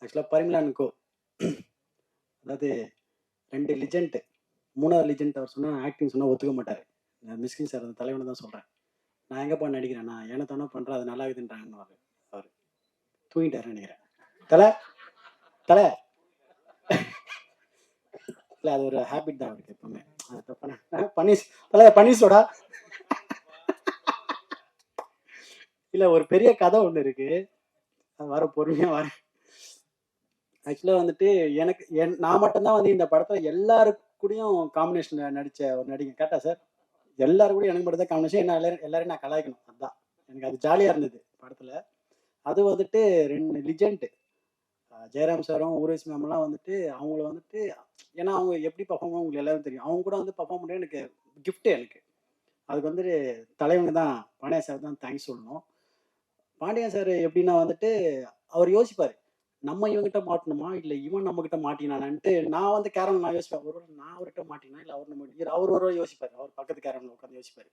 ஆக்சுவலாக பரிமளானுக்கோ அதாவது 2 லிஜெண்ட், 3வது லிஜெண்ட் அவர் சொன்னால் ஆக்டிங் சொன்னால் ஒத்துக்க மாட்டார். மிஸ்கின் சார் அந்த தலைவனை தான் சொல்கிறேன். நான் எங்கேப்பா நடிக்கிறேன், நான் ஏன தானே பண்ணுறேன், அது நல்லா இருக்குதுன்றாங்கன்னு அவர் தூங்கிட்டாருன்னு நினைக்கிறேன். தலை தலை இல்லை, அது ஒரு ஹேபிட் தான் அவருக்கு எப்பவுமே. அது தப்பான பன்னீர்சோடா இல்லை, ஒரு பெரிய கதை ஒன்று இருக்கு, அது வர பொறுமையாக வர. ஆக்சுவலாக வந்துட்டு எனக்கு நான் மட்டும்தான் வந்து இந்த படத்தில் எல்லாருக்கூடையும் காம்பினேஷன் நடித்த ஒரு நடிகை. கரெக்டா சார்? எல்லாரும் கூட எனக்கு மட்டும் தான் காம்பினேஷன். என்ன எல்லாரையும் நான் கலாய்க்கணும், அதுதான் எனக்கு அது ஜாலியாக இருந்தது படத்தில். அது வந்துட்டு 2 லிஜெண்ட், ஜெயராம் சாரும் ஊர்வசி மேம்லாம் வந்துட்டு அவங்கள வந்துட்டு, ஏன்னா அவங்க எப்படி பர்ஃபார்ம் உங்களுக்கு எல்லாரும் தெரியும், அவங்க கூட வந்து பர்ஃபார்ம் பண்ண எனக்கு கிஃப்ட்டு. எனக்கு அதுக்கு வந்துட்டு தலைவங்க தான், பாண்டியன் சார் தான் தேங்க்ஸ் சொல்லணும். பாண்டியன் சார் எப்படின்னா வந்துட்டு அவர் யோசிப்பார், நம்ம இவங்கிட்ட மாட்டணுமா இல்லை இவன் நம்மகிட்ட மாட்டினானான்ட்டு. நான் வந்து கேரன் நான் யோசிப்பேன், ஒரு நான் அவர்கிட்ட மாட்டினா இல்லை அவர் நம்ம அவர் ஒரு யோசிப்பார், அவர் பக்கத்து கேரன்ல உட்காந்து யோசிப்பார்.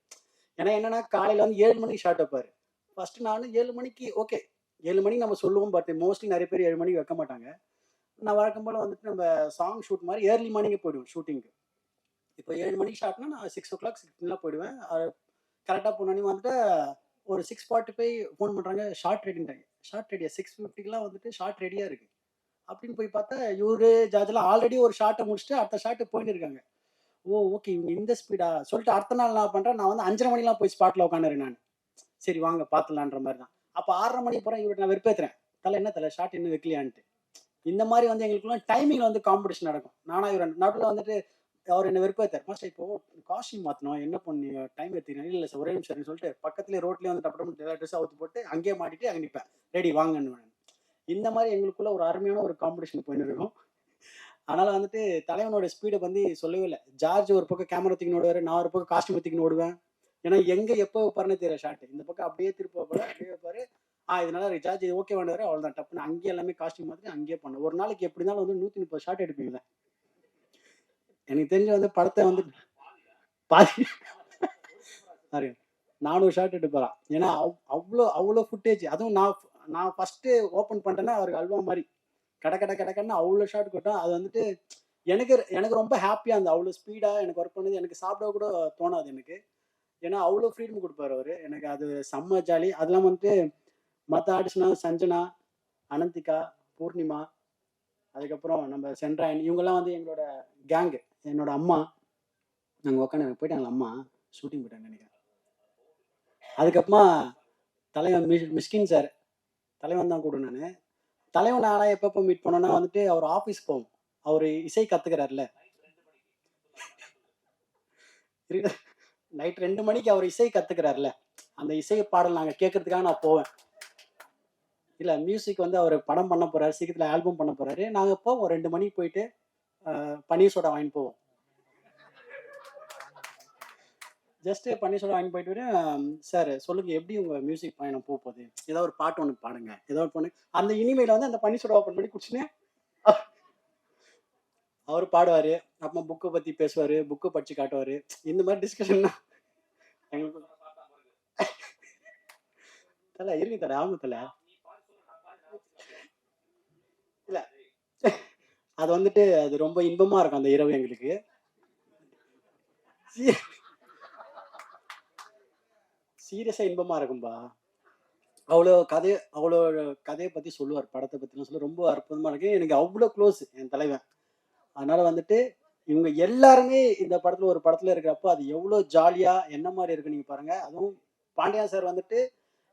ஏன்னா என்னன்னா காலையில் வந்து 7 மணிக்கு ஷார்ட் வைப்பார். ஃபர்ஸ்ட் நான் 7 மணிக்கு ஓகே, 7 மணிக்கு நம்ம சொல்லுவோம், பட் மோஸ்ட்லி நிறைய பேர் 7 மணிக்கு வைக்க மாட்டாங்க. நான் வழக்கம் போல் வந்துட்டு நம்ம சாங் ஷூட் மாதிரி ஏர்லி மார்னிங்கே போயிடுவேன் ஷூட்டிங்கு. இப்போ 7 மணிக்கு ஷார்ட்னா நான் 6 o'clock 6 போயிடுவேன். கரெக்டாக போனோன்னே வந்துட்டு ஒரு 6:45 ஃபோன் பண்ணுறாங்க, ஷார்ட் ரெடின்றாங்க. ஷார்ட் ரெடியா? 6:50க்குலாம் வந்துட்டு ஷார்ட் ரெடியாக இருக்குது அப்படின்னு போய் பார்த்தா இவரு ஜார்ஜெலாம் ஆல்ரெடி ஒரு ஷார்ட்டை முடிச்சுட்டு அடுத்த ஷார்ட்டு போயிட்டு இருக்காங்க. ஓ ஓகே, இவங்க இந்த ஸ்பீடா சொல்லிட்டு அடுத்த நாள் நான் பண்ணுறேன், நான் வந்து 5:30 மணிலாம் போய் ஸ்பாட்டில் உட்காந்துறேன் நான். சரி வாங்க பார்த்துலான்ற மாதிரி தான். அப்போ 6:30 மணிக்கு போகிறேன், இவர்கிட்ட நான் வெறுப்பேற்றுறேன், தலை என்ன தலை ஷார்ட் இன்னும் வைக்கலையான்ட்டு. இந்த மாதிரி வந்து எங்களுக்குலாம் டைமிங்கில் வந்து காம்படிஷன் நடக்கும். நானா இவர் நடுவில் வந்துட்டு அவர் என்ன வெறுப்பேற்றார், மாஸ்டர் இப்போ காஸ்டியூம் மாற்றணும், என்ன பண்ணி டைம் எடுத்துக்கிறேன். இல்லை சார் ஒரே நிமிஷம் சொல்லிட்டு பக்கத்துலேயே ரோட்லேயே வந்து டப்பு ட்ரெஸ் அவுத்து போட்டு அங்கேயே மாட்டிட்டு அங்கே நிற்பேன், ரெடி வாங்கன்னு. இந்த மாதிரி எங்களுக்குள்ள ஒரு அருமையான ஒரு காம்படிஷன் போயின்னு இருக்கும். அதனால வந்துட்டு தலைவனோட ஸ்பீடை வந்து சொல்லவே இல்லை. ஜார்ஜ் ஒரு பக்கம் கேமரா தூக்கின்னு ஓடுவார், நான் ஒரு பக்கம் காஸ்டியூம் தூக்கின்னு ஓடுவேன். ஏன்னா எங்கே எப்போ வைப்பாருன்னு தெரியல ஷார்ட். இந்த பக்கம் அப்படியே திருப்ப வைப்பாரு, அப்படியே வைப்பாரு. இதனால ஜார்ஜ் இது ஓகே வேண்டாரு, அவ்வளோதான் டப்புன்னு அங்கேயே எல்லாமே காஸ்டியூம் மாதிரி அங்கேயே பண்ண. ஒரு நாளைக்கு எப்படி இருந்தாலும் வந்து 130 ஷார்ட் எடுப்பீங்களா? எனக்கு தெரிஞ்சு வந்து படத்தை வந்து பாதி 400 ஷார்ட் எடுப்பாராம். ஏன்னா அவ்வளோ ஃபுட்டேஜ். அதுவும் நான் ஃபர்ஸ்ட்டு ஓப்பன் பண்ணிட்டேன்னா அவருக்கு அல்வா மாதிரி கடன்னு அவ்வளோ ஷார்ட் கொட்டும். அது வந்துட்டு எனக்கு ரொம்ப ஹாப்பியாக இருந்தது. அவ்வளோ ஸ்பீடாக எனக்கு ஒர்க் பண்ணது எனக்கு சாப்பிட கூட தோணாது எனக்கு. ஏன்னா அவ்வளோ ஃப்ரீடம் கொடுப்பாரு அவர் எனக்கு, அது செம்ம ஜாலி. அதெல்லாம் வந்துட்டு மற்ற ஆர்டிஸ்ட்னா சஞ்சனா, அனந்திகா, பூர்ணிமா, அதுக்கப்புறம் நம்ம சென்ட்ராயன், இவங்கெல்லாம் வந்து எங்களோட கேங்கு. என்னோட அம்மா நாங்கள் உட்காந்து போயிட்டாங்களா, அம்மா ஷூட்டிங் போயிட்டாங்க நினைக்கிறேன். அதுக்கப்புறமா தலைவன் மிஸ்கின் சார், தலைவன் தான் கூட. நான் தலைவன் நானாக எப்பப்போ மீட் பண்ணோன்னா வந்துட்டு அவர் ஆஃபீஸ் போவோம். அவர் இசை கற்றுக்கிறாருல, நைட் 2 மணிக்கு அவர் இசை கற்றுக்கிறாருல, அந்த இசை பாடல் நாங்கள் கேட்கறதுக்காக நான் போவேன். இல்லை மியூசிக் வந்து அவர் படம் பண்ண போகிறாரு, சீக்கிரத்தில் ஆல்பம் பண்ண போகிறாரு. நாங்கள் போவோம் 2 மணிக்கு போயிட்டு பன்னீர் சோடா வாங்கிட்டு போவோம். ஜஸ்ட்டு பன்னீர் சோடா வாங்கி போயிட்டு சார் சொல்லுங்கள் எப்படி உங்கள் மியூசிக் பயணம் போகுது, ஏதோ ஒரு பாட்டு ஒன்று பாடுங்க, ஏதோ ஒரு பொண்ணு அந்த இனிமேல் வந்து அந்த பன்னீர் சோடா ஓப்பன் பண்ணி குடிச்சுன்னு அவர் பாடுவார். அப்புறம் புக்கை பற்றி பேசுவார், புக்கை படித்து காட்டுவார். இந்த மாதிரி டிஸ்கஷன் தான் எங்களுக்கு. தலை இருக்கு தலை, ஆமா தலை. இல்லை அது வந்துட்டு அது ரொம்ப இன்பமாக இருக்கும் அந்த இரவு எங்களுக்கு. சீரியஸாக இன்பமாக இருக்கும்பா. அவ்வளோ கதையை பற்றி சொல்லுவார், படத்தை பற்றிலாம் சொல்ல ரொம்ப அற்புதமாக இருக்கு. எனக்கு அவ்வளோ க்ளோஸ் என் தலைவன். அதனால வந்துட்டு இவங்க எல்லாருமே இந்த படத்தில் ஒரு படத்தில் இருக்கிறப்போ அது எவ்வளோ ஜாலியாக என்ன மாதிரி இருக்கு நீங்கள் பாருங்கள். அதுவும் பாண்டியா சார் வந்துட்டு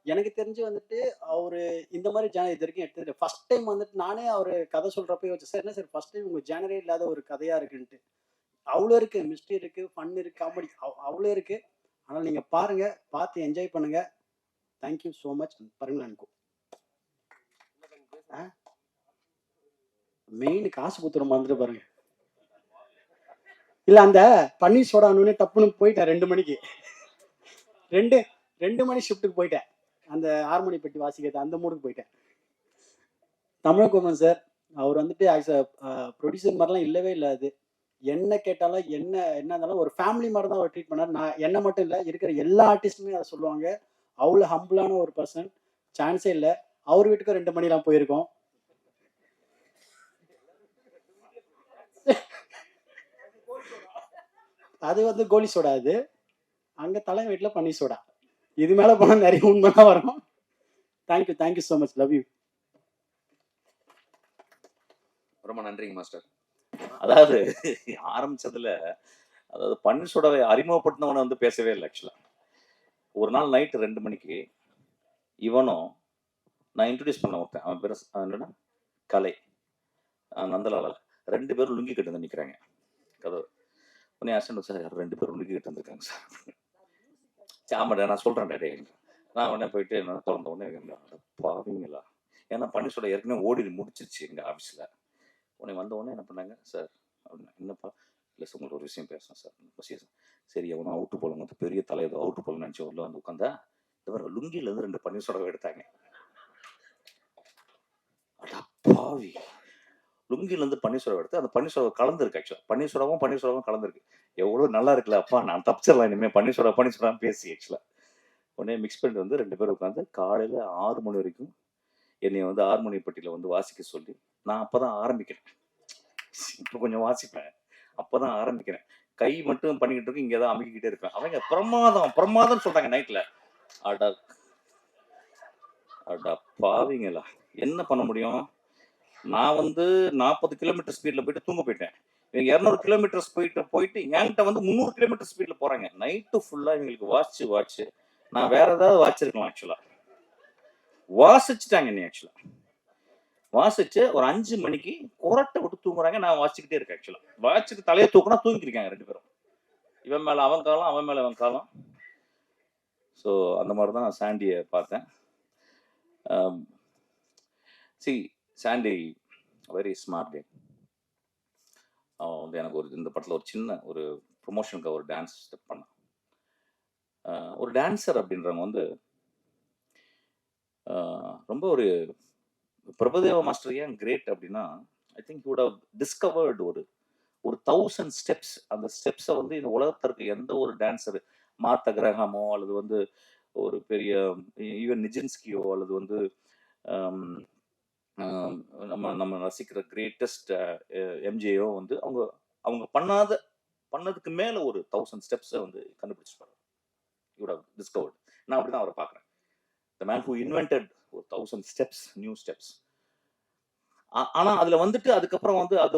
எனக்கு தெரிஞ்சு வந்துட்டு அவர் இந்த மாதிரி ஜேனர் இது வரைக்கும் எடுத்தது ஃபர்ஸ்ட் டைம் வந்துட்டு. நானே அவர் கதை சொல்கிறப்ப யோசிச்சு சார் என்ன சார் ஃபர்ஸ்ட் டைம் உங்கள் ஜேனரே இல்லாத ஒரு கதையாக இருக்குன்ட்டு. அவ்வளோ இருக்குது, மிஸ்ட்ரி இருக்குது, ஃபன் இருக்குது, காமெடி அவ்வளோ இருக்குது. அதனால் நீங்கள் பாருங்கள், பார்த்து என்ஜாய் பண்ணுங்கள். Thank you so much. பரிமளானுக்கும் மெயின் காசு கொடுத்துரும் வந்துட்டு பாருங்க. இல்லை அந்த பன்னீர் சோடானு டப்புன்னு போயிட்டேன் 2 மணிக்கு. 2 மணி ஷிஃப்ட்டுக்கு போயிட்டேன். அந்த ஹார்மோனி பெட்டி வாசிக்கிறது அந்த மூடுக்கு போயிட்டேன். தமிழகுமாரன் சார் அவர் வந்துட்டு ஆஸ் அ ப்ரொடியூசர் மாதிரிலாம் இல்லவே இல்லை. அது என்ன கேட்டாலும் என்ன இருந்தாலும் ஒரு ஃபேமிலி மாதிரி தான் அவர் ட்ரீட் பண்ணார். நான் என்ன மட்டும் இல்லை, இருக்கிற எல்லா ஆர்டிஸ்ட்டுமே அதை சொல்லுவாங்க. அவ்வளோ ஹம்பிளான ஒரு பர்சன், சான்ஸே இல்லை. அவர் வீட்டுக்கு 2 மணிலாம் போயிருக்கோம். அது வந்து கோலி சோடா. அது அங்கே தலை வீட்டில் பன்னீர் சோடா. இது மேலே போனால் நிறைய உண்மைலாம் வரும். Thank you so much. Love you. ரொம்ப நன்றிங்க மாஸ்டர். அதாவது ஆரம்பிச்சதுல அதாவது பன்னீர் சோடாவை அறிமுகப்படுத்தினவனை வந்து பேசவே இல்லை. ஆக்சுவலா ஒரு நாள் நைட்டு 2 மணிக்கு இவனும் நான் இன்ட்ரடியூஸ் பண்ண ஒருத்தன், அவன் பேர் என்னன்னா கலை, நந்தலால, 2 பேரும் லுங்கி கட்டு வந்து நிற்கிறாங்க கதவு. உடனே அசன் சார் 2 பேரும் லுங்கி கட்டு வந்துருக்காங்க சார். ஆமாடா நான் சொல்கிறேன் டே. நான் உடனே போயிட்டு நான் திறந்த உடனே பாவீங்களா, ஏன்னா பன்னீர் சோடா ஏற்கனவே ஓடி முடிச்சிருச்சு எங்கள் ஆஃபீஸில். உடனே வந்த உடனே என்ன பண்ணாங்க சார் அப்படின்னா, என்னப்பா இல்லை சார் உங்களுக்கு ஒரு விஷயம் பேசணும் சார். சரி அவனும் அவுட்டு போல வந்து பெரிய தலையதோ அவுட்டு போல நினச்சி உள்ள வந்து உட்காந்தா இந்த லுங்கிலேருந்து 2 பன்னீர் சோடாவை எடுத்தாங்க. அடா பாவி, லுங்கிலேருந்து பன்னீர் சோடாவை எடுத்து அந்த பன்னீர் சோடாவை கலந்துருக்கு. ஆக்சுவலாக பன்னீர் சோடாவும் கலந்துருக்கு. எவ்வளோ நல்லா இருக்குல்ல அப்பா, நான் தப்பிச்சிடலாம் இனிமேல் பன்னீர் சோடா பேசி. ஆக்சுவலாக உடனே மிக்ஸ் பண்ணிட்டு வந்து 2 பேரும் உட்காந்து காலையில் 6 மணி வரைக்கும் என்னை வந்து ஹார்மோனியப்பட்டியில் வந்து வாசிக்க சொல்லி, நான் அப்போ தான் ஆரம்பிக்கிறேன். இப்போ கொஞ்சம் வாசிப்பேன், அப்போ தான் ஆரம்பிக்கிறேன். கை மட்டும் பண்ணிக்கிட்டு இருக்கு, இங்கே தான் அமைக்கிட்டே இருப்பேன். அவங்க பிரமாதம் சொல்கிறாங்க நைட்டில். அடா அடா பாவிங்களா, என்ன பண்ண முடியும்? நான் வந்து 40 கிலோமீட்டர் ஸ்பீடில் போயிட்டு தூங்க போயிட்டேன். இவங்க 200 கிலோமீட்டர்ஸ் போயிட்டு என்கிட்ட வந்து 300 கிலோமீட்டர் ஸ்பீடில் போகிறாங்க. நைட்டு ஃபுல்லாக இவங்களுக்கு வாட்ச் நான் வேற ஏதாவது வாட்சிருக்கலாம். ஆக்சுவலாக வாசிச்சுட்டாங்க என்னை. ஆக்சுவலாக வாசிச்சு ஒரு 5 மணிக்கு கொரட்டை விட்டு தூங்குறாங்க. நான் வாசிச்சுக்கிட்டே இருக்கேன். ஆக்சுவலாக வாசிச்சுட்டு தலையை தூக்குனா தூங்கிருக்காங்க 2 பேரும். இவன் மேலே அவன் காலம், அவன் மேலே அவன் காலம். ஸோ அந்த மாதிரி தான் சாண்டியை பார்த்தேன். சாண்டி வெரி ஸ்மார்ட் கே. அவன் வந்து எனக்கு இந்த படத்தில் ஒரு சின்ன ஒரு ப்ரொமோஷனுக்கு ஒரு டான்ஸ் ஸ்டெப் பண்ணான். ஒரு டான்ஸர் அப்படின்றவங்க வந்து ரொம்ப ஒரு பிரபுதேவா மாஸ்டர் ஏன் கிரேட் அப்படின்னா, I think would have discovered ஒரு 1000 ஸ்டெப்ஸ். அந்த ஸ்டெப்ஸை வந்து இந்த உலகத்திற்கு எந்த ஒரு டான்ஸர், மார்த்தா கிரஹாமோ அல்லது வந்து ஒரு பெரிய ஈவன் நிஜின்ஸ்கியோ அல்லது வந்து நம்ம ரசிக்கிற கிரேட்டஸ்ட் எம்ஜேயோ வந்து அவங்க பண்ணதுக்கு மேலே ஒரு 1000 ஸ்டெப்ஸை வந்து கண்டுபிடிச்சிருப்பாரு. Would have discovered. நான் அப்படி தான் அவரை பார்க்குறேன். The man who invented 1000 steps, new steps. ஆனா அதுல வந்துட்டு அதுக்கப்புறம் வந்து அது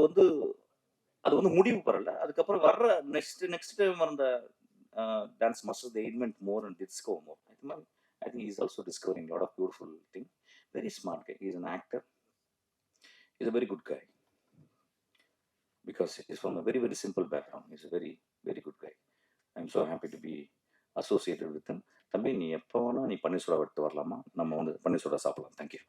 வந்து முடிவு பெறல. அதுக்கப்புறம் வர்ற நெக்ஸ்ட் டைம் வந்த dance master they invent more and discover more. I think he's also discovering a lot of beautiful thing. Very smart guy. He's an actor. He's a very good guy because he's from a very very simple background. He's a very very good guy. I'm so happy to be associated with him. தம்பி நீ எப்போ வேணா நீ பன்னீர் soda எடுத்து வரலாமா, நம்ம வந்து பன்னீர் soda சாப்பிடலாம். தேங்க்யூ.